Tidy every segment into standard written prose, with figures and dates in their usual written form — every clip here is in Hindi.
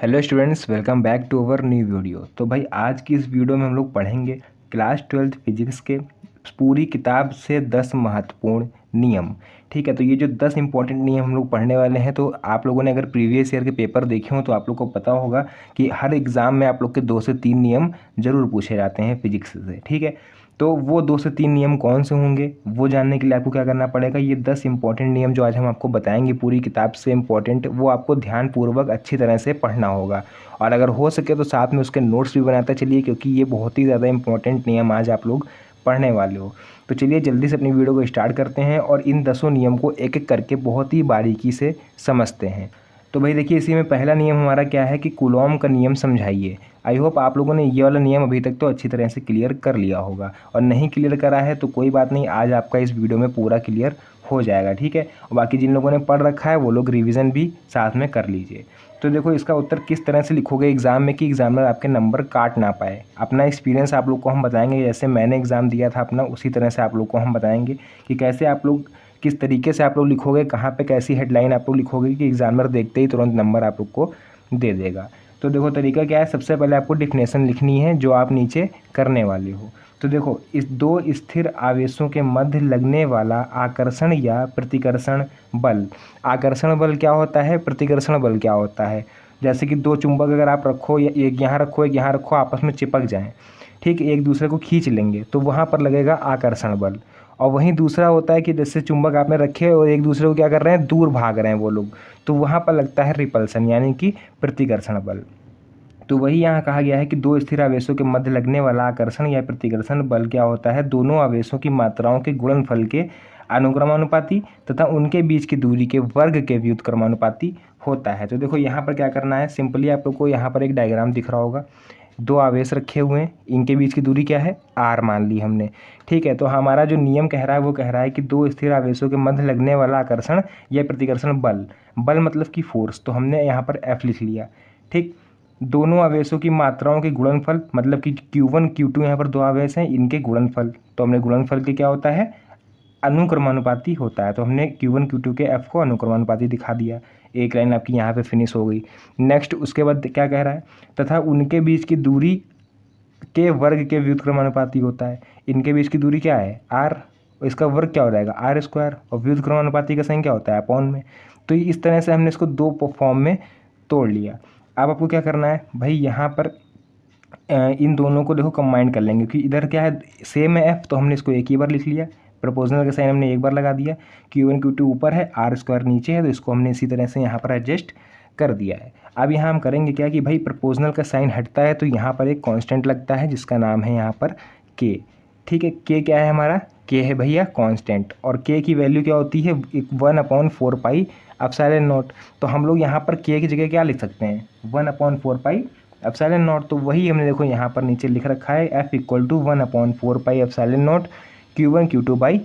Hello students, welcome back to our new video. तो भाई आज की इस वीडियो में हम लोग पढ़ेंगे क्लास 12th फिजिक्स के पूरी किताब से 10 महत्वपूर्ण नियम। ठीक है, तो ये जो 10 इंपॉर्टेंट नियम हम लोग पढ़ने वाले हैं, तो आप लोगों ने अगर प्रीवियस ईयर के पेपर देखे हों तो आप लोग को पता होगा कि हर एग्ज़ाम में आप लोग के 2 से 3 नियम ज़रूर पूछे जाते हैं फिजिक्स से। ठीक है, तो वो 2 से 3 नियम कौन से होंगे वो जानने के लिए आपको क्या करना पड़ेगा, ये 10 इंपॉर्टेंट नियम जो आज हम आपको बताएंगे पूरी किताब से इंपॉर्टेंट, वो आपको ध्यानपूर्वक अच्छी तरह से पढ़ना होगा। और अगर हो सके तो साथ में उसके नोट्स भी बनाते चलिए, क्योंकि ये बहुत ही ज़्यादा इंपॉर्टेंट नियम आज आप लोग पढ़ने वाले हो। तो चलिए जल्दी से अपनी वीडियो को स्टार्ट करते हैं और इन 10 नियम को एक एक करके बहुत ही बारीकी से समझते हैं। तो भाई देखिए, इसी में पहला नियम हमारा क्या है कि कूलॉम का नियम समझाइए। आई होप आप लोगों ने ये वाला नियम अभी तक तो अच्छी तरह से क्लियर कर लिया होगा, और नहीं क्लियर करा है तो कोई बात नहीं, आज आपका इस वीडियो में पूरा क्लियर हो जाएगा। ठीक है, और बाकी जिन लोगों ने पढ़ रखा है वो लोग रिवीजन भी साथ में कर लीजिए। तो देखो, इसका उत्तर किस तरह से लिखोगे एग्ज़ाम में कि एग्जामिनर आपके नंबर काट ना पाए। अपना एक्सपीरियंस आप लोग को हम बताएंगे, जैसे मैंने एग्ज़ाम दिया था अपना, उसी तरह से आप लोग को हम बताएंगे कि कैसे आप लोग किस तरीके से आप लोग लिखोगे, कहाँ पे कैसी हेडलाइन आप लोग लिखोगे कि एग्जामिनर देखते ही तुरंत नंबर आप लोग को दे देगा। तो देखो तरीका क्या है, सबसे पहले आपको डेफिनेशन लिखनी है जो आप नीचे करने वाले हो। तो देखो, इस दो स्थिर आवेशों के मध्य लगने वाला आकर्षण या प्रतिकर्षण बल। आकर्षण बल क्या होता है, प्रतिकर्षण बल क्या होता है। जैसे कि दो चुंबक अगर आप रखो, या एक यहाँ रखो एक यहाँ रखो, आपस में चिपक जाएं, ठीक, एक दूसरे को खींच लेंगे तो वहाँ पर लगेगा आकर्षण बल। और वहीं दूसरा होता है कि जैसे चुंबक आपने रखे और एक दूसरे को क्या कर रहे हैं, दूर भाग रहे हैं वो लोग, तो वहाँ पर लगता है रिपल्सन यानी कि प्रतिकर्षण बल। तो वही यहाँ कहा गया है कि दो स्थिर आवेशों के मध्य लगने वाला आकर्षण या प्रतिकर्षण बल क्या होता है, दोनों आवेशों की मात्राओं के गुणनफल के अनुक्रमानुपाती तथा उनके बीच की दूरी के वर्ग के व्युत्क्रमानुपाती होता है। तो देखो यहाँ पर क्या करना है, सिंपली आप लोग को यहाँ पर एक डायग्राम दिख रहा होगा, दो आवेश रखे हुए हैं, इनके बीच की दूरी क्या है, आर मान ली हमने। ठीक है, तो हमारा जो नियम कह रहा है वो कह रहा है कि दो स्थिर आवेशों के मध्य लगने वाला आकर्षण या प्रतिकर्षण बल, बल मतलब कि फोर्स, तो हमने यहाँ पर एफ लिख लिया। ठीक, दोनों आवेशों की मात्राओं के गुणनफल, मतलब कि Q1 Q2 यहाँ पर दो आवेश हैं, इनके गुणनफल, तो हमने गुणनफल के क्या होता है, अनुक्रमानुपाती होता है। तो हमने Q1 Q2 के F को अनुक्रमानुपाती दिखा दिया। एक लाइन आपकी यहाँ पे फिनिश हो गई। नेक्स्ट उसके बाद क्या कह रहा है, तथा उनके बीच की दूरी के वर्ग के व्युत्क्रमानुपाती होता है। इनके बीच की दूरी क्या है, आर, इसका वर्ग क्या हो जाएगा, आर स्क्वायर, और व्युत्क्रमानुपाती का साइन क्या होता है, अपॉन में। तो इस तरह से हमने इसको दो फॉर्म में तोड़ लिया। अब आपको क्या करना है भाई, यहाँ पर इन दोनों को देखो कंबाइन कर लेंगे, क्योंकि इधर क्या है, सेम है एफ, तो हमने इसको एक ही बार लिख लिया। प्रपोजनल का साइन हमने एक बार लगा दिया, Q1 Q2 ऊपर है, आर स्क्वायर नीचे है, तो इसको हमने इसी तरह से यहाँ पर एडजस्ट कर दिया है। अब यहाँ हम करेंगे क्या कि भाई प्रपोजनल का साइन हटता है तो यहाँ पर एक कांस्टेंट लगता है जिसका नाम है यहाँ पर के। ठीक है, के क्या है हमारा, के है भैया कांस्टेंट, और के की वैल्यू क्या होती है, 1/4 पाई एप्सिलॉन नॉट। तो हम लोग यहाँ पर के की जगह क्या लिख सकते हैं, 1/4 पाई एप्सिलॉन नॉट। तो वही हमने देखो यहाँ पर नीचे लिख रखा है, F = 1/4 pi epsilon naught Q1 Q2 by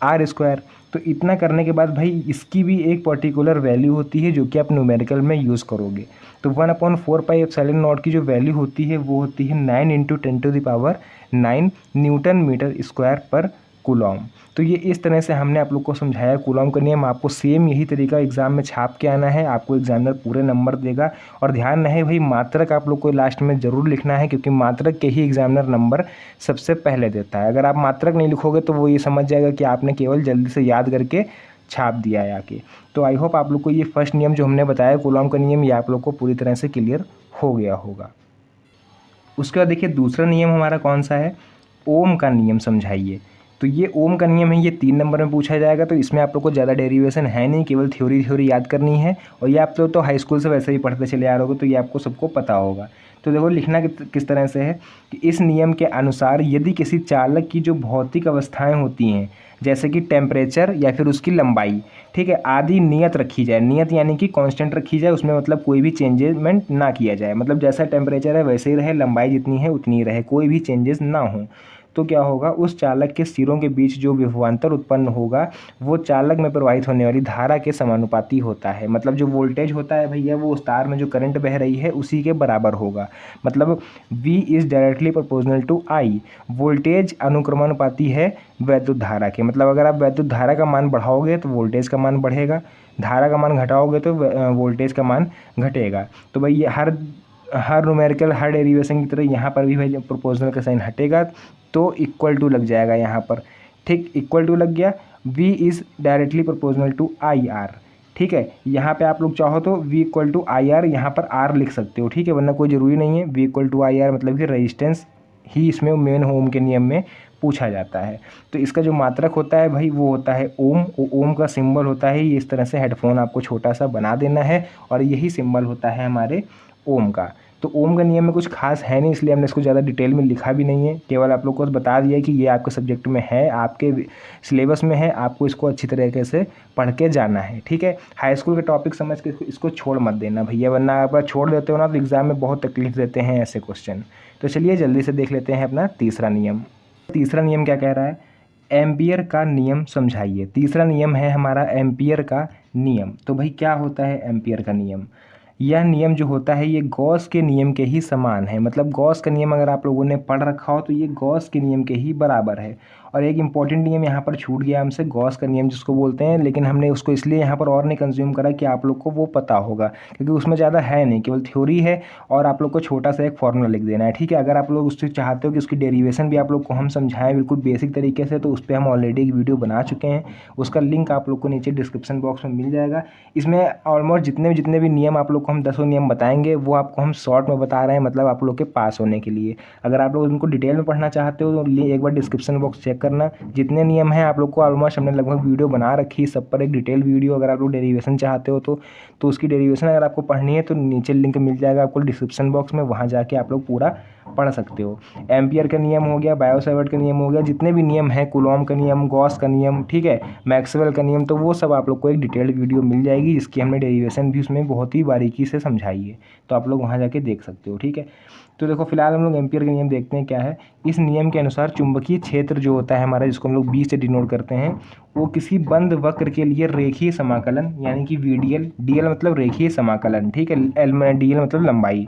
R square. तो इतना करने के बाद भाई इसकी भी एक पर्टिकुलर वैल्यू होती है जो कि आप न्यूमेरिकल में यूज़ करोगे। तो 1/4 पाई एप्सिलॉन नॉट की जो वैल्यू होती है वो होती है 9 × 10⁹ न्यूटन मीटर स्क्वायर पर कूलॉम। तो ये इस तरह से हमने आप लोग को समझाया कूलॉम का नियम। आपको सेम यही तरीका एग्जाम में छाप के आना है, आपको एग्जामिनर पूरे नंबर देगा। और ध्यान रहे भाई, मात्रक आप लोग को लास्ट में ज़रूर लिखना है, क्योंकि मात्रक के ही एग्जामिनर नंबर सबसे पहले देता है। अगर आप मात्रक नहीं लिखोगे तो वो ये समझ जाएगा कि आपने केवल जल्दी से याद करके छाप दिया है आके। तो आई होप आप लोग को ये फर्स्ट नियम जो हमने बताया कूलॉम का नियम, ये आप लोग को पूरी तरह से क्लियर हो गया होगा। उसके बाद देखिए दूसरा नियम हमारा कौन सा है, ओम का नियम समझाइए। तो ये ओम का नियम है, ये 3 नंबर में पूछा जाएगा। तो इसमें आप लोग को ज़्यादा डेरिवेशन है नहीं, केवल थ्योरी याद करनी है। और ये आप लोग तो हाई स्कूल से वैसे ही पढ़ते चले आ रहे हो, तो ये आपको सबको पता होगा। तो देखो लिखना किस तरह से है कि इस नियम के अनुसार यदि किसी चालक की जो भौतिक अवस्थाएं होती हैं, जैसे कि टेम्परेचर या फिर उसकी लंबाई, ठीक है, आदि नियत रखी जाए, नियत यानी कि कांस्टेंट रखी जाए, उसमें मतलब कोई भी चेंजमेंट ना किया जाए, मतलब जैसा टेम्परेचर है वैसे ही रहे, लंबाई जितनी है उतनी ही रहे, कोई भी चेंजेस ना हो। तो क्या होगा, उस चालक के सिरों के बीच जो विभवांतर उत्पन्न होगा वो चालक में प्रवाहित होने वाली धारा के समानुपाती होता है। मतलब जो वोल्टेज होता है भैया वो उस तार में जो करंट बह रही है उसी के बराबर होगा। मतलब V is directly proportional to I। Voltage अनुक्रमानुपाती है वैद्युत धारा के। मतलब अगर आप वैद्युत धारा का मान बढ़ाओगे तो वोल्टेज का मान बढ़ेगा, धारा का मान घटाओगे तो वोल्टेज का मान घटेगा। तो भाई ये हर न्यूमेरिकल हर डेरिवेशन की तरह यहाँ पर भी भाई प्रोपोर्शनल का साइन हटेगा तो इक्वल टू लग जाएगा यहाँ पर। ठीक, इक्वल टू लग गया। V is directly proportional to IR। ठीक है, यहाँ पे आप लोग चाहो तो V इक्वल टू IR यहाँ पर R लिख सकते हो। ठीक है, वरना कोई ज़रूरी नहीं है। V इक्वल टू IR मतलब कि रेजिस्टेंस ही इसमें मेन ओम के नियम में पूछा जाता है। तो इसका जो मात्रक होता है भाई वो होता है ओम। ओम का सिंबल होता है ये, इस तरह से हेडफोन आपको छोटा सा बना देना है और यही सिंबल होता है हमारे ओम का। तो ओम का नियम में कुछ खास है नहीं, इसलिए हमने इसको ज़्यादा डिटेल में लिखा भी नहीं है, केवल आप लोग को बता दिया कि ये आपके सब्जेक्ट में है, आपके सिलेबस में है, आपको इसको अच्छी तरीके से पढ़ के जाना है। ठीक है, हाई स्कूल के टॉपिक समझ के इसको छोड़ मत देना भैया, वरना आप छोड़ देते हो ना तो एग्ज़ाम में बहुत तकलीफ देते हैं ऐसे क्वेश्चन। तो चलिए जल्दी से देख लेते हैं अपना तीसरा नियम। तीसरा नियम क्या कह रहा है, एम्पियर का नियम समझाइए। तीसरा नियम है हमारा एम्पियर का नियम। तो भाई क्या होता है एम्पियर का नियम? यह नियम जो होता है ये गॉस के नियम के ही समान है। मतलब गॉस का नियम अगर आप लोगों ने पढ़ रखा हो तो ये गॉस के नियम के ही बराबर है। और एक इंपॉर्टेंट नियम यहाँ पर छूट गया हमसे, गॉस का नियम जिसको बोलते हैं, लेकिन हमने उसको इसलिए यहाँ पर और नहीं कंज्यूम करा कि आप लोग को वो पता होगा, क्योंकि उसमें ज़्यादा है नहीं, केवल थ्योरी है और आप लोग को छोटा सा एक फॉर्मूला लिख देना है। ठीक है, अगर आप लोग उससे चाहते हो कि उसकी डेरिवेशन भी आप लोग को हम समझाएं बिल्कुल बेसिक तरीके से, तो उस पर हम ऑलरेडी एक वीडियो बना चुके हैं, उसका लिंक आप लोग को नीचे डिस्क्रिप्शन बॉक्स में मिल जाएगा। इसमें ऑलमोस्ट जितने भी नियम आप लोग को हम 10 नियम बताएंगे वो आपको हम शॉर्ट में बता रहे हैं, मतलब आप लोग के पास होने के लिए। अगर आप लोग उनको डिटेल में पढ़ना चाहते हो तो एक बार डिस्क्रिप्शन बॉक्स चेक करना, जितने नियम हैं आप लोग को ऑलमोस्ट हमने लगभग वीडियो बना रखी है सब पर, एक डिटेल वीडियो। अगर आप लोग डेरिवेशन चाहते हो तो उसकी डेरिवेशन अगर आपको पढ़नी है तो नीचे लिंक मिल जाएगा आपको डिस्क्रिप्शन बॉक्स में, वहाँ जाके आप लोग पूरा पढ़ सकते हो। एम्पियर का नियम हो गया, बायो-सैवर्ट का नियम हो गया, जितने भी नियम हैं, कूलॉम का नियम, गॉस का नियम, ठीक है, मैक्सवेल का नियम, तो वो सब आप लोग को एक डिटेल्ड वीडियो मिल जाएगी जिसकी हमने डेरिवेशन भी उसमें बहुत ही बारीकी से समझाई है, तो आप लोग वहाँ जाके देख सकते हो। ठीक है, तो देखो फिलहाल हम लोग एम्पियर का नियम देखते हैं क्या है। इस नियम के अनुसार चुंबकीय क्षेत्र जो होता है हमारा, जिसको हम लोग बी से डिनोट करते हैं, वो किसी बंद वक्र के लिए रेखीय समाकलन यानी कि VDL, DL मतलब रेखीय समाकलन, ठीक है, DL मतलब लंबाई,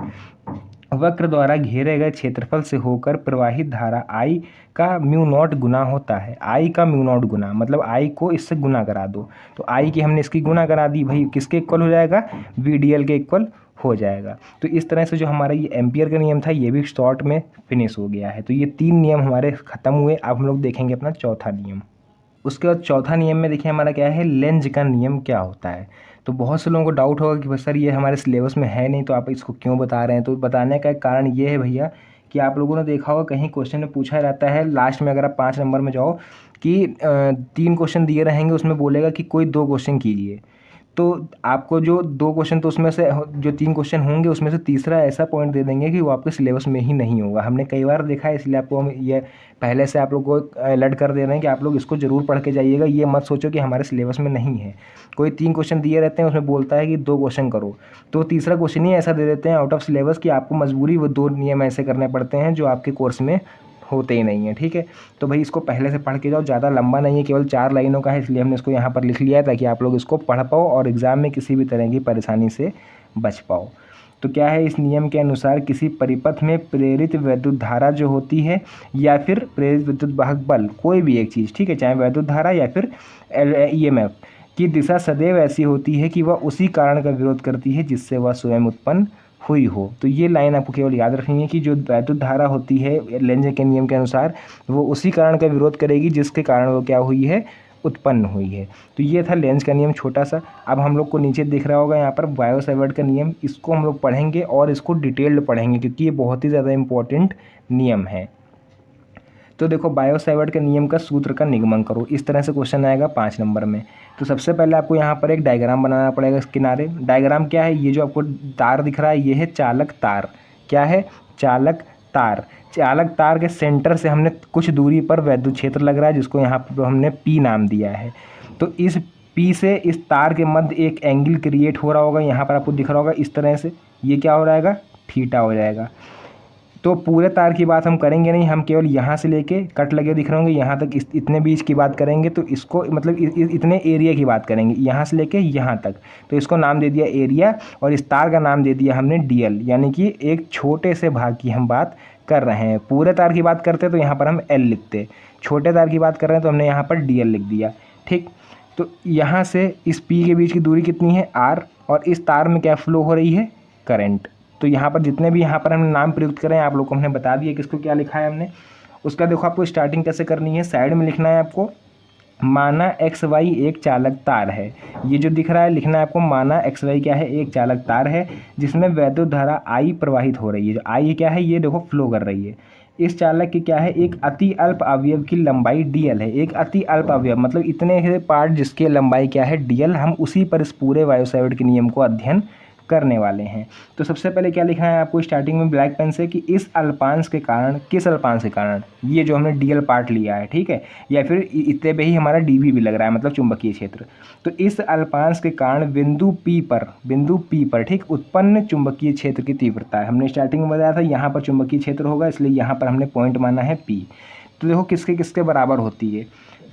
वक्र द्वारा घेरे गए क्षेत्रफल से होकर प्रवाहित धारा I का म्यू नॉट गुना होता है। I का म्यू नॉट गुना मतलब I को इससे गुना करा दो, तो I की हमने इसकी गुना करा दी भाई, किसके इक्वल हो जाएगा, VDL के इक्वल हो जाएगा। तो इस तरह से जो हमारा ये एम्पियर का नियम था ये भी शॉर्ट में फिनिश हो गया है। तो ये 3 नियम हमारे ख़त्म हुए। अब हम लोग देखेंगे अपना चौथा नियम। उसके बाद चौथा नियम में देखिए हमारा क्या है, लेंज का नियम क्या होता है। तो बहुत से लोगों को डाउट होगा कि सर ये हमारे सिलेबस में है नहीं तो आप इसको क्यों बता रहे हैं। तो बताने का एक कारण ये है भैया कि आप लोगों ने देखा होगा कहीं क्वेश्चन में पूछा रहता है लास्ट में, अगर आप 5 नंबर में जाओ कि 3 क्वेश्चन दिए रहेंगे, उसमें बोलेगा कि कोई 2 क्वेश्चन कीजिए। तो आपको जो 2 क्वेश्चन, तो उसमें से जो 3 क्वेश्चन होंगे उसमें से तीसरा ऐसा पॉइंट दे देंगे कि वो आपके सिलेबस में ही नहीं होगा। हमने कई बार देखा है, इसलिए आपको हम ये पहले से आप लोग को अलर्ट कर दे रहे हैं कि आप लोग इसको ज़रूर पढ़ के जाइएगा। ये मत सोचो कि हमारे सिलेबस में नहीं है। कोई 3 क्वेश्चन दिए रहते हैं, उसमें बोलता है कि 2 क्वेश्चन करो, तो तीसरा क्वेश्चन ही ऐसा दे देते हैं आउट ऑफ सिलेबस कि आपको मजबूरी वो 2 नियम ऐसे करने पड़ते हैं जो आपके कोर्स में होते ही नहीं है। ठीक है, तो भाई इसको पहले से पढ़ के जाओ, ज़्यादा लंबा नहीं है, केवल 4 लाइनों का है, इसलिए हमने इसको यहाँ पर लिख लिया है ताकि आप लोग इसको पढ़ पाओ और एग्ज़ाम में किसी भी तरह की परेशानी से बच पाओ। तो क्या है, इस नियम के अनुसार किसी परिपथ में प्रेरित विद्युत धारा जो होती है या फिर प्रेरित विद्युत वाहक बल, कोई भी एक चीज़, ठीक है, चाहे विद्युत धारा या फिर EMF की दिशा सदैव ऐसी होती है कि वह उसी कारण का विरोध करती है जिससे वह स्वयं उत्पन्न हुई हो। तो ये लाइन आपको केवल याद रखनी है कि जो वैद्युत धारा होती है लेंज के नियम के अनुसार वो उसी कारण का विरोध करेगी जिसके कारण वो क्या हुई है, उत्पन्न हुई है। तो ये था लेंज का नियम छोटा सा। अब हम लोग को नीचे दिख रहा होगा यहाँ पर बायो-सैवर्ट का नियम, इसको हम लोग पढ़ेंगे और इसको डिटेल्ड पढ़ेंगे क्योंकि ये बहुत ही ज़्यादा इंपॉर्टेंट नियम है। तो देखो बायो-सैवर्ट के नियम का सूत्र का निगमन करो, इस तरह से क्वेश्चन आएगा 5 नंबर में। तो सबसे पहले आपको यहाँ पर एक डायग्राम बनाना पड़ेगा इस किनारे। डायग्राम क्या है, ये जो आपको तार दिख रहा है ये है चालक तार। क्या है, चालक तार। चालक तार के सेंटर से हमने कुछ दूरी पर वैद्युत क्षेत्र लग रहा है जिसको यहाँ पर हमने P नाम दिया है। तो इस P से इस तार के मध्य एक एंगल क्रिएट हो रहा होगा, यहाँ पर आपको दिख रहा होगा इस तरह से, ये क्या हो जाएगा, थीटा हो जाएगा। तो पूरे तार की बात हम करेंगे नहीं, हम केवल यहाँ से लेके कट लगे दिख रहे होंगे यहाँ तक इतने बीच की बात करेंगे। तो इसको मतलब इतने एरिया की बात करेंगे, यहाँ से लेके यहाँ तक। तो इसको नाम दे दिया एरिया और इस तार का नाम दे दिया हमने DL, यानी कि एक छोटे से भाग की हम बात कर रहे हैं। पूरे तार की बात करते तो यहाँ पर हम L लिखते, छोटे तार की बात कर रहे हैं तो हमने यहाँ पर DL लिख दिया। ठीक, तो यहाँ से इस P के बीच की दूरी कितनी है R, और इस तार में क्या फ्लो हो रही है, करंट। तो यहाँ पर जितने भी यहाँ पर हमने नाम प्रयुक्त करें आप लोग को हमने बता दिया किसको क्या लिखा है हमने। उसका देखो आपको स्टार्टिंग कैसे करनी है, साइड में लिखना है आपको माना XY एक चालक तार है। ये जो दिख रहा है लिखना है आपको माना XY क्या है, एक चालक तार है जिसमें वैद्युत धारा I प्रवाहित हो रही है। जो I क्या है ये देखो फ्लो कर रही है। इस चालक की क्या है, एक अति अल्प अवयव की लंबाई DL है। एक अति अल्प अवयव मतलब इतने से पार्ट जिसकी लंबाई क्या है DL, हम उसी पर इस पूरे बायो सावर्ट के नियम को अध्ययन करने वाले हैं। तो सबसे पहले क्या लिखना है आपको स्टार्टिंग में ब्लैक पेन से कि इस अल्पांश के कारण, किस अल्पांश के कारण, ये जो हमने DL पार्ट लिया है, ठीक है, या फिर इतने पे ही हमारा DB भी लग रहा है मतलब चुंबकीय क्षेत्र। तो इस अल्पांश के कारण बिंदु P पर ठीक उत्पन्न चुंबकीय क्षेत्र की तीव्रता है। हमने स्टार्टिंग में बताया था यहाँ पर चुंबकीय क्षेत्र होगा, इसलिए यहाँ पर हमने पॉइंट माना है P। तो देखो किसके किसके बराबर होती है।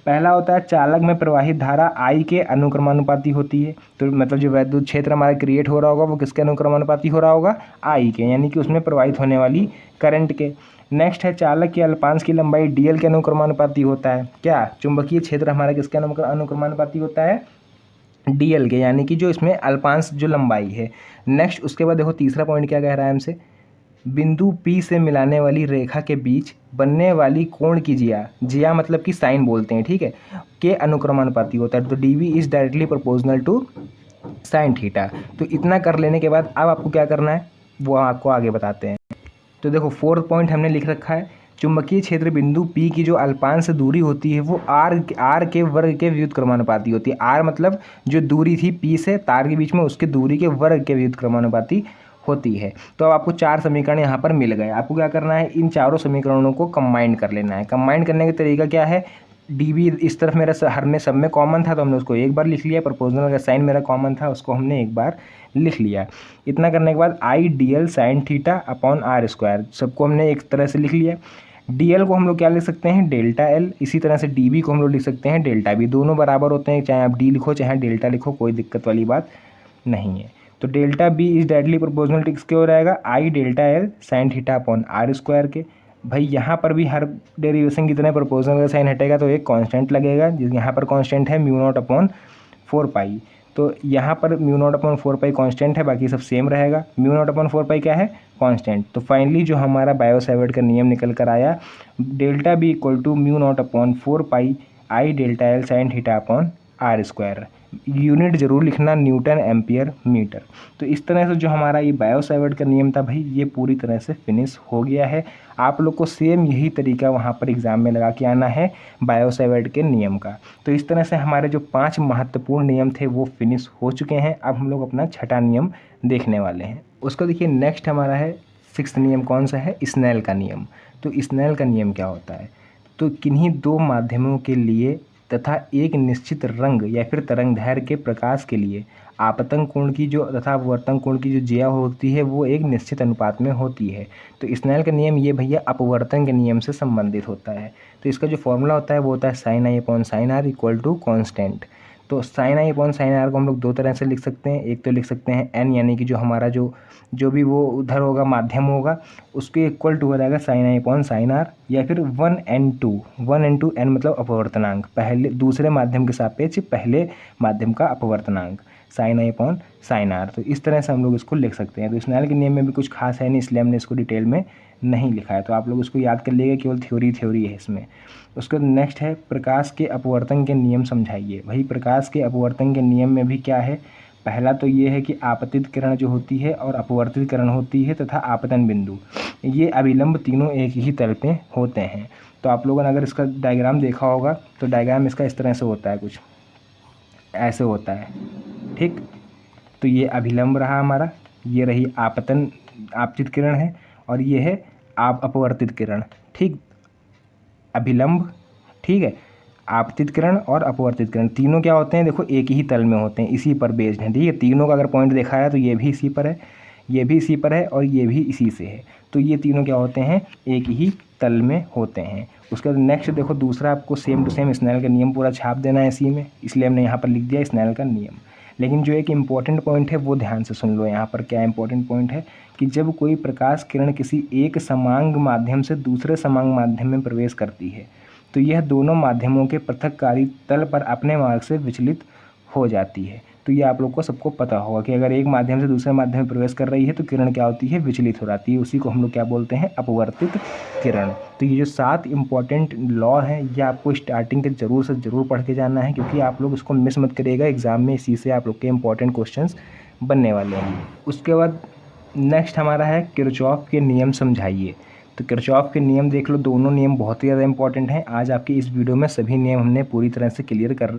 पहला होता है चालक में प्रवाहित धारा I के अनुक्रमानुपाती होती है। तो मतलब जो वैद्युत क्षेत्र हमारा क्रिएट हो रहा होगा वो किसके अनुक्रमानुपाती हो रहा होगा, I के, यानी कि उसमें प्रवाहित होने वाली करंट के। नेक्स्ट है चालक के अल्पांश की लंबाई DL के अनुक्रमानुपाती होता है। क्या, चुंबकीय क्षेत्र हमारा किसके अनुक्रमानुपाती होता है, DL के, यानी कि जो इसमें अल्पांश जो लंबाई है। नेक्स्ट उसके बाद देखो तीसरा पॉइंट क्या कह रहा है हमसे, बिंदु P से मिलाने वाली रेखा के बीच बनने वाली कोण की जिया मतलब कि साइन बोलते हैं, ठीक है, के अनुक्रमानुपाती होता है। तो DB is directly proportional to sine theta. तो इतना कर लेने के बाद अब आपको क्या करना है वो आपको आगे बताते हैं। तो देखो फोर्थ पॉइंट हमने लिख रखा है, चुंबकीय क्षेत्र बिंदु P की जो अल्पांश दूरी होती है वो R के वर्ग के व्युत्क्रमानुपाती होती है। R मतलब जो दूरी थी P से तार के बीच में उसके दूरी के वर्ग के व्युत्क्रमानुपाती होती है। तो अब आपको 4 समीकरण यहाँ पर मिल गए। आपको क्या करना है, इन चारों समीकरणों को कंबाइन कर लेना है। कंबाइन करने का तरीका क्या है, DB इस तरफ मेरा हर में सब में कॉमन था तो हमने उसको एक बार लिख लिया, प्रोपोर्शनल का साइन मेरा कॉमन था उसको हमने एक बार लिख लिया। इतना करने के बाद IDL sign theta upon R² सबको हमने एक तरह से लिख लिया। DL को हम लोग क्या लिख सकते हैं, डेल्टा L। इसी तरह से DB को हम लोग लिख सकते हैं डेल्टा B। दोनों बराबर होते हैं, चाहे आप D लिखो चाहे डेल्टा लिखो, कोई दिक्कत वाली बात नहीं है। तो delta B is directly proportional to किसके हो रहेगा, I delta L sine theta upon R² के। भाई यहाँ पर भी हर डेरिवेशन की तरह प्रोपोर्शनल का साइन हटेगा तो एक कांस्टेंट लगेगा, जिस यहाँ पर कांस्टेंट है μ0/4π। तो यहाँ पर μ0/4π कांस्टेंट है, बाकी सब सेम रहेगा। μ0/4π क्या है, कांस्टेंट। तो फाइनली जो हमारा बायो सावर्ट का नियम निकल कर आया, delta B equal to μ0/4π I delta L sine theta upon R²। Unit जरूर लिखना, न्यूटन एम्पियर मीटर। तो इस तरह से जो हमारा ये बायो सावर्ट का नियम था भाई ये पूरी तरह से फिनिश हो गया है। आप लोग को सेम यही तरीका वहाँ पर एग्ज़ाम में लगा के आना है बायो सावर्ट के नियम का। तो इस तरह से हमारे जो 5 महत्वपूर्ण नियम थे वो फिनिश हो चुके हैं। अब हम लोग अपना छठा नियम देखने वाले हैं। उसको देखिए, नेक्स्ट हमारा है 6th नियम। कौन सा है, स्नेल का नियम। तो स्नेल का नियम क्या होता है, तो किन्हीं 2 माध्यमों के लिए तथा एक निश्चित रंग या फिर तरंगदैर्घ्य के प्रकाश के लिए आपतन कोण की जो तथा अपवर्तन कोण की जो ज्या होती है वो एक निश्चित अनुपात में होती है। तो स्नेल का नियम ये भैया अपवर्तन के नियम से संबंधित होता है। तो इसका जो फॉर्मूला होता है वो होता है sine I upon sine R equal to constant. तो sine I upon sine R को हम लोग 2 तरह से लिख सकते हैं। एक तो लिख सकते हैं n, यानी कि जो हमारा जो भी वो उधर होगा माध्यम होगा उसके इक्वल टू हो जाएगा sine I upon sine R, या फिर 1n2 n मतलब अपवर्तनांक, पहले दूसरे माध्यम के सापेक्ष पहले माध्यम का अपवर्तनांक sine I upon sine R। तो इस तरह से हम लोग इसको लिख सकते हैं। तो स्नेल के नियम में भी कुछ खास है नहीं, इसलिए हमने इसको डिटेल में नहीं लिखा है। तो आप लोग इसको याद कर लीजिएगा, केवल थ्योरी है इसमें। उसके नेक्स्ट है प्रकाश के अपवर्तन के नियम समझाइए। भाई प्रकाश के अपवर्तन के नियम में भी क्या है, पहला तो ये है कि आपतित किरण जो होती है और अपवर्तित किरण होती है तथा आपतन बिंदु, ये अभिलंब तीनों एक ही तल पे होते हैं। तो आप लोगों ने अगर इसका डायग्राम देखा होगा तो डायग्राम इसका इस तरह से होता है, कुछ ऐसे होता है, ठीक। तो ये अभिलंब रहा हमारा, ये रही आपतित किरण है, और ये है अपवर्तित किरण, ठीक। अभिलंब, ठीक है, आपतित किरण और अपवर्तित किरण तीनों क्या होते हैं, देखो एक ही तल में होते हैं, इसी पर बेस्ड हैं, ठीक है। तीनों का अगर पॉइंट देखा है तो ये भी इसी पर है। ये भी इसी पर है और ये भी इसी से है, तो ये तीनों क्या होते हैं, एक ही तल में होते हैं। उसके बाद नेक्स्ट देखो दूसरा, आपको सेम टू सेम स्नेल का नियम पूरा छाप देना है इसी में, इसलिए हमने यहाँ पर लिख दिया स्नेल का नियम। लेकिन जो एक इम्पॉर्टेंट पॉइंट है वो ध्यान से सुन लो। यहाँ पर क्या इम्पॉर्टेंट पॉइंट है कि जब कोई प्रकाश किरण किसी एक समांग माध्यम से दूसरे समांग माध्यम में प्रवेश करती है तो यह दोनों माध्यमों के पृथककारी तल पर अपने मार्ग से विचलित हो जाती है। तो ये आप लोग को सबको पता होगा कि अगर एक माध्यम से दूसरे माध्यम में प्रवेश कर रही है तो किरण क्या होती है, विचलित हो जाती है। उसी को हम लोग क्या बोलते हैं, अपवर्तित किरण। तो ये जो 7 इम्पॉर्टेंट लॉ हैं ये आपको स्टार्टिंग के ज़रूर से ज़रूर पढ़ के जाना है, क्योंकि आप लोग इसको मिस मत करिएगा, एग्जाम में इसी से आप लोग के इंपॉर्टेंट क्वेश्चंस बनने वाले हैं। उसके बाद नेक्स्ट हमारा है किरचॉफ के नियम समझाइए। तो किरचॉफ के नियम देख लो, दोनों नियम बहुत ही ज़्यादा इंपॉर्टेंट हैं। आज आपके इस वीडियो में सभी नियम हमने पूरी तरह से क्लियर कर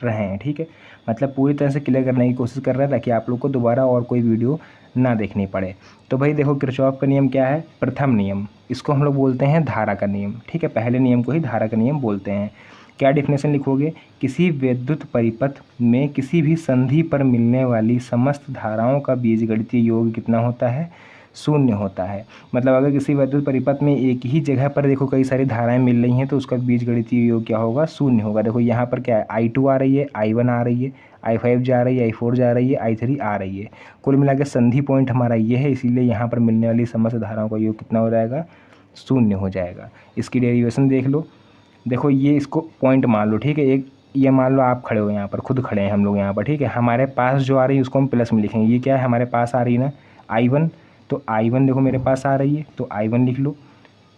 रहे हैं, ठीक है, मतलब पूरी तरह से क्लियर करने की कोशिश कर रहे हैं ताकि आप लोग को दोबारा और कोई वीडियो ना देखनी पड़े। तो भाई देखो किरचॉफ का नियम क्या है, प्रथम नियम, इसको हम लोग बोलते हैं धारा का नियम, ठीक है, पहले नियम को ही धारा का नियम बोलते हैं। क्या डिफिनेशन लिखोगे, किसी विद्युत परिपथ में किसी भी संधि पर मिलने वाली समस्त धाराओं का बीजगणितीय योग कितना होता है, 0 होता है। मतलब अगर किसी विद्युत परिपथ में एक ही जगह पर देखो कई सारी धाराएं मिल रही हैं तो उसका बीजगणितीय योग क्या होगा, 0 होगा। देखो यहाँ पर क्या है, I2 आ रही है, I1 आ रही है, I5 जा रही है, I4 जा रही है, I3 आ रही है। कुल मिला के संधि पॉइंट हमारा ये है, इसीलिए यहाँ पर मिलने वाली समस्त धाराओं का योग कितना हो जाएगा, 0 हो जाएगा। इसकी डेरिवेशन देख लो, देखो ये इसको पॉइंट मान लो, ठीक है, एक ये मान लो आप खड़े हो यहाँ पर, खुद खड़े हैं हम लोग यहाँ पर, ठीक है, हमारे पास जो आ रही है उसको हम प्लस में लिखेंगे। ये क्या है, हमारे पास आ रही है ना I1, तो I1 देखो मेरे पास आ रही है तो I1 लिख लो।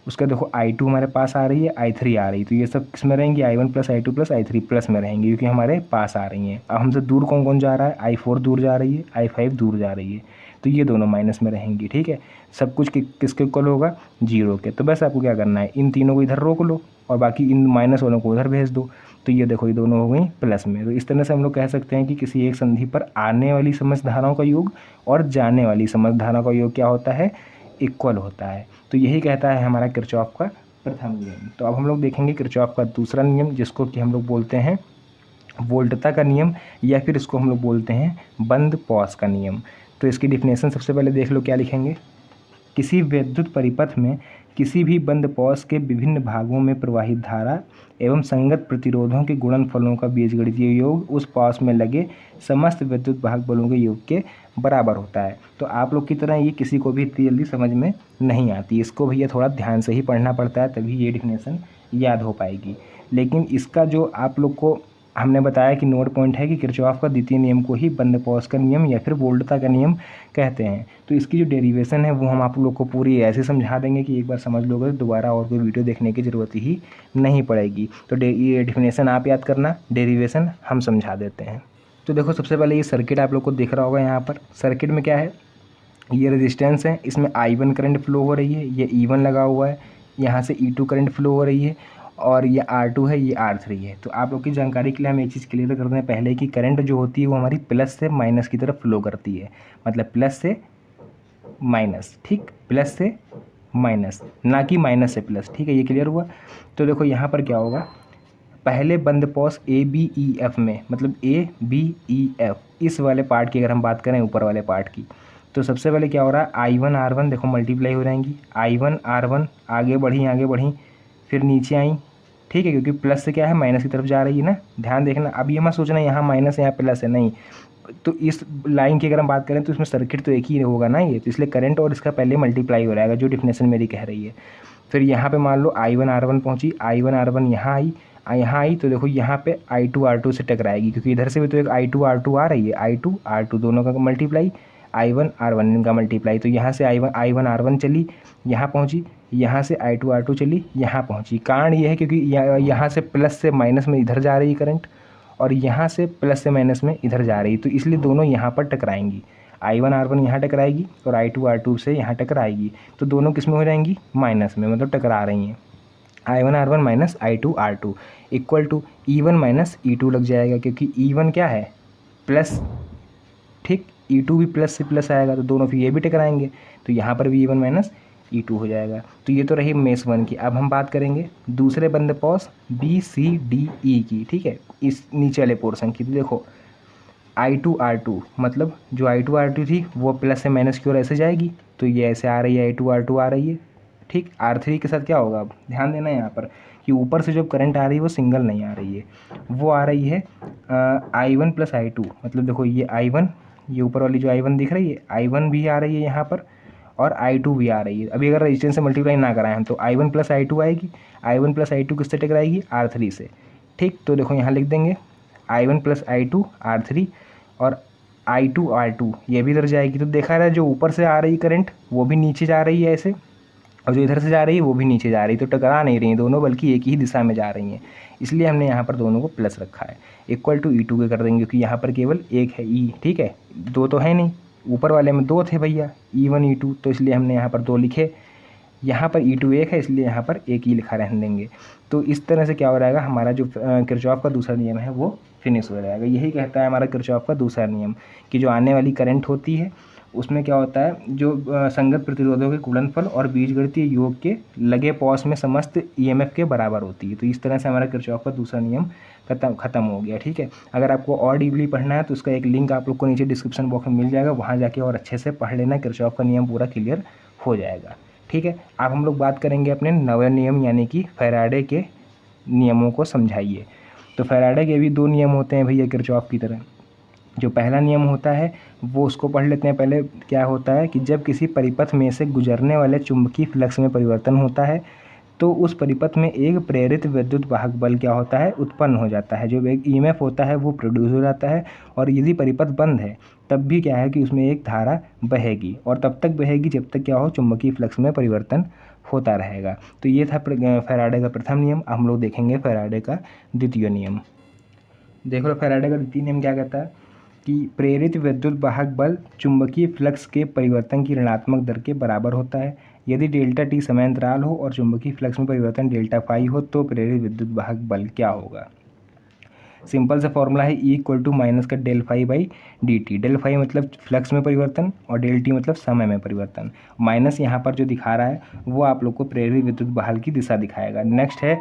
उसका देखो I2 हमारे पास आ रही है, I3 आ रही है, तो ये सब किस में रहेंगी, I1 plus I2 plus I3 plus में रहेंगी, क्योंकि हमारे पास आ रही हैं। अब हमसे दूर कौन कौन जा रहा है, I4 दूर जा रही है, I5 दूर जा रही है, तो ये दोनों माइनस में रहेंगी, ठीक है। सब कुछ किसके इक्वल होगा, 0 के। तो बस आपको क्या करना है, इन तीनों को इधर रोक लो और बाकी इन माइनस वालों को उधर भेज दो। तो ये देखो ये दोनों हो गई प्लस में। तो इस तरह से हम लोग कह सकते हैं कि किसी एक संधि पर आने वाली समस्त धाराओं का योग और जाने वाली समस्त धाराओं का योग क्या होता है, इक्वल होता है। तो यही कहता है हमारा किरचॉफ का प्रथम नियम। तो अब हम लोग देखेंगे किरचॉफ का दूसरा नियम, जिसको कि हम लोग बोलते हैं वोल्टता का नियम, या फिर इसको हम लोग बोलते हैं बंद पॉस का नियम। तो इसकी डिफिनेशन सबसे पहले देख लो, क्या लिखेंगे, किसी विद्युत परिपथ में किसी भी बंद पॉस के विभिन्न भागों में प्रवाहित धारा एवं संगत प्रतिरोधों के गुणनफलों का बीजगणितीय योग उस पॉस में लगे समस्त विद्युत भाग बलों के योग के बराबर होता है। तो आप लोग की तरह ये किसी को भी इतनी जल्दी समझ में नहीं आती, इसको भैया थोड़ा ध्यान से ही पढ़ना पड़ता है, तभी ये डिफिनेशन याद हो पाएगी। लेकिन इसका जो आप लोग को हमने बताया कि नोट पॉइंट है कि किरचॉफ का द्वितीय नियम को ही बंद पॉस का नियम या फिर वोल्टता का नियम कहते हैं। तो इसकी जो डेरिवेशन है वो हम आप लोग को पूरी ऐसे समझा देंगे कि एक बार समझ लोगे तो दोबारा और कोई वीडियो देखने की ज़रूरत ही नहीं पड़ेगी। तो ये डिफिनेशन आप याद करना, डेरिवेशन हम समझा देते हैं। तो देखो सबसे पहले ये सर्किट आप लोग को दिख रहा होगा, यहाँ पर सर्किट में क्या है, ये रेजिस्टेंस है, इसमें I1 करंट फ्लो हो रही है, ये E1 लगा हुआ है, यहाँ से E2 करंट फ्लो हो रही है, और ये R2 है, ये R3 है। तो आप लोग की जानकारी के लिए हम एक चीज़ क्लियर कर दें पहले कि करंट जो होती है वो हमारी प्लस से माइनस की तरफ फ्लो करती है, मतलब प्लस से माइनस, ठीक, प्लस से माइनस, ना कि माइनस से प्लस, ठीक है, ये क्लियर हुआ। तो देखो यहाँ पर क्या होगा, पहले बंद पॉस ABEF में, मतलब ABEF इस वाले पार्ट की अगर हम बात करें ऊपर वाले पार्ट की, तो सबसे पहले क्या हो रहा है, I1 R1 देखो मल्टीप्लाई हो जाएंगी, I1 R1 आगे बढ़ी, फिर नीचे आई, ठीक है, क्योंकि प्लस से क्या है माइनस की तरफ जा रही है ना, ध्यान देखना। अब ये मत सोचना यहाँ माइनस है यहाँ प्लस है, नहीं। तो इस लाइन की अगर हम बात करें तो इसमें सर्किट तो एक ही होगा ना ये, तो इसलिए करंट और इसका पहले मल्टीप्लाई हो जाएगा, जो डिफिनेशन मेरी कह रही है। फिर यहाँ पे मान लो I1 R1 पहुँची, I1 R1 यहाँ आई, तो देखो यहाँ पे I2 R2 से टकराएगी, क्योंकि इधर से भी तो एक I2 R2 आ रही है, I2 R2 दोनों का मल्टीप्लाई, I1 R1 इनका मल्टीप्लाई। तो यहाँ से I1 R1 चली यहाँ पहुँची, यहाँ से I2 R2 चली यहाँ पहुँची। कारण ये है क्योंकि यहाँ से प्लस से माइनस में इधर जा रही है करंट, और यहाँ से प्लस से माइनस में इधर जा रही है, तो इसलिए दोनों यहाँ पर टकराएंगी। I1 R1 यहाँ टकराएगी और I2 R2 से यहाँ टकराएगी, तो दोनों किस में हो जाएंगी, माइनस में, मतलब टकरा रही हैं। I1 R1 minus I2 R2 equal to E1 minus E2 लग जाएगा, क्योंकि E1 क्या है, प्लस, ठीक, E2 भी प्लस से प्लस आएगा, तो दोनों फिर ये भी टकराएंगे, तो यहाँ पर भी E1 माइनस E2 हो जाएगा। तो ये तो रही मेष 1 की। अब हम बात करेंगे दूसरे बंद पॉस BCDE की, ठीक है, इस नीचे वाले पोर्शन की। तो देखो I2R2 मतलब जो I2R2 थी वो प्लस से माइनस की ओर ऐसे जाएगी, तो ये ऐसे आ रही है, I2R2 आ रही है। ठीक, R3 के साथ क्या होगा, अब ध्यान देना है यहाँ पर कि ऊपर से जो करंट आ रही है वो सिंगल नहीं आ रही है, वो आ रही है I1 प्लस I2। मतलब देखो ये I1, ये ऊपर वाली जो I1 दिख रही है, I1 भी आ रही है यहाँ पर और I2 भी आ रही है। अभी अगर रेजिस्टेंस से मल्टीप्लाई ना कराएं हम तो I1 प्लस I2 आएगी। I1 प्लस I2 किससे टकराएगी, R3 से। ठीक, तो देखो यहाँ लिख देंगे I1 प्लस I2 R3 और I2 R2 ये भी इधर जाएगी। तो देखा रहा है जो ऊपर से आ रही करंट वो भी नीचे जा रही है ऐसे, और जो इधर से जा रही है वो भी नीचे जा रही है, तो टकरा नहीं रही हैं दोनों, बल्कि एक ही दिशा में जा रही हैं। इसलिए हमने यहाँ पर दोनों को प्लस रखा है। इक्वल टू E2 के कर देंगे, क्योंकि यहाँ पर केवल एक है E, ठीक है, दो तो है नहीं, ऊपर वाले में दो थे भैया E1 E2, तो इसलिए हमने यहाँ पर दो लिखे। यहाँ पर E2 एक है, इसलिए यहाँ पर एक ही लिखा रहने देंगे। तो इस तरह से क्या हो रहेगा, हमारा जो किरचॉफ का दूसरा नियम है वो फिनिश हो जाएगा। यही कहता है हमारा किरचॉफ का दूसरा नियम कि जो आने वाली करंट होती है उसमें क्या होता है, जो संगत प्रतिरोधों के गुणनफल और बीजगणितीय योग के लगे पॉस में समस्त EMF के बराबर होती है। तो इस तरह से हमारा किरचॉफ का दूसरा नियम खत्म हो गया। ठीक है, अगर आपको और डीपली पढ़ना है तो उसका एक लिंक आप लोग को नीचे डिस्क्रिप्शन बॉक्स में मिल जाएगा, वहाँ जाके और अच्छे से पढ़ लेना, किरचॉफ का नियम पूरा क्लियर हो जाएगा। ठीक है, अब हम लोग बात करेंगे अपने नवे नियम यानी कि फैराडे के नियमों को समझाइए। तो फैराडे के भी दो नियम होते हैं भैया किरचॉफ की तरह। जो पहला नियम होता है वो उसको पढ़ लेते हैं पहले। क्या होता है कि जब किसी परिपथ में से गुजरने वाले चुंबकीय फ्लक्स में परिवर्तन होता है तो उस परिपथ में एक प्रेरित विद्युत वाहक बल क्या होता है, उत्पन्न हो जाता है। जो एक EMF होता है वो प्रोड्यूस हो जाता है, और यदि परिपथ बंद है तब भी क्या है कि उसमें एक धारा बहेगी, और तब तक बहेगी जब तक क्या हो, चुंबकीय फ्लक्स में परिवर्तन होता रहेगा। तो ये था फैराडे का प्रथम नियम। अब हम लोग देखेंगे फैराडे का द्वितीय नियम। देख लो फैराडे का द्वितीय नियम क्या कहता है कि प्रेरित विद्युत वाहक बल चुंबकीय फ्लक्स के परिवर्तन की ऋणात्मक दर के बराबर होता है। यदि डेल्टा टी समयांतराल हो और चुंबकीय फ्लक्स में परिवर्तन डेल्टा फाई हो तो प्रेरित विद्युत वाहक बल क्या होगा। सिंपल सा फॉर्मूला है E = माइनस का del phi by d t. Del phi मतलब फ्लक्स में परिवर्तन और डेल टी मतलब समय में परिवर्तन। माइनस यहाँ पर जो दिखा रहा है वो आप लोग को प्रेरित विद्युत बहाल की दिशा दिखाएगा। नेक्स्ट है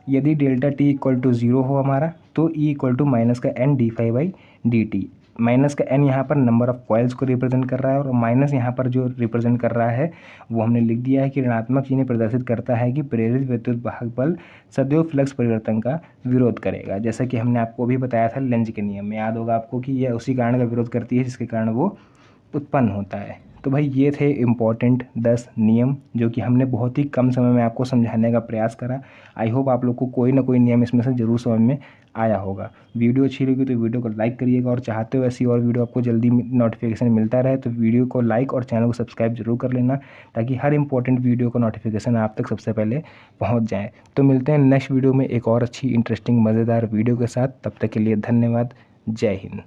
यदि डेल्टा टी = 0 हो हमारा तो E = माइनस का n d phi by d t. Minus का n यहाँ पर नंबर ऑफ कॉइल्स को रिप्रेजेंट कर रहा है, और माइनस यहाँ पर जो रिप्रेजेंट कर रहा है वो हमने लिख दिया है कि ऋणात्मक चिन्ह प्रदर्शित करता है कि प्रेरित विद्युत वाहक बल सदैव फ्लक्स परिवर्तन का विरोध करेगा। जैसा कि हमने आपको भी बताया था लेंज के नियम में, याद होगा आपको कि यह उसी कारण का विरोध करती है जिसके कारण वो उत्पन्न होता है। तो भाई ये थे इम्पॉर्टेंट 10 नियम जो कि हमने बहुत ही कम समय में आपको समझाने का प्रयास करा। आई होप आप लोग को कोई ना कोई नियम इसमें से ज़रूर समझ में आया होगा। वीडियो अच्छी लगी तो वीडियो को लाइक करिएगा, और चाहते हो ऐसी और वीडियो आपको जल्दी नोटिफिकेशन मिलता रहे तो वीडियो को लाइक और चैनल को सब्सक्राइब जरूर कर लेना, ताकि हर इंपॉर्टेंट वीडियो का नोटिफिकेशन आप तक सबसे पहले पहुँच जाए। तो मिलते हैं नेक्स्ट वीडियो में एक और अच्छी इंटरेस्टिंग मज़ेदार वीडियो के साथ। तब तक के लिए धन्यवाद। जय हिंद।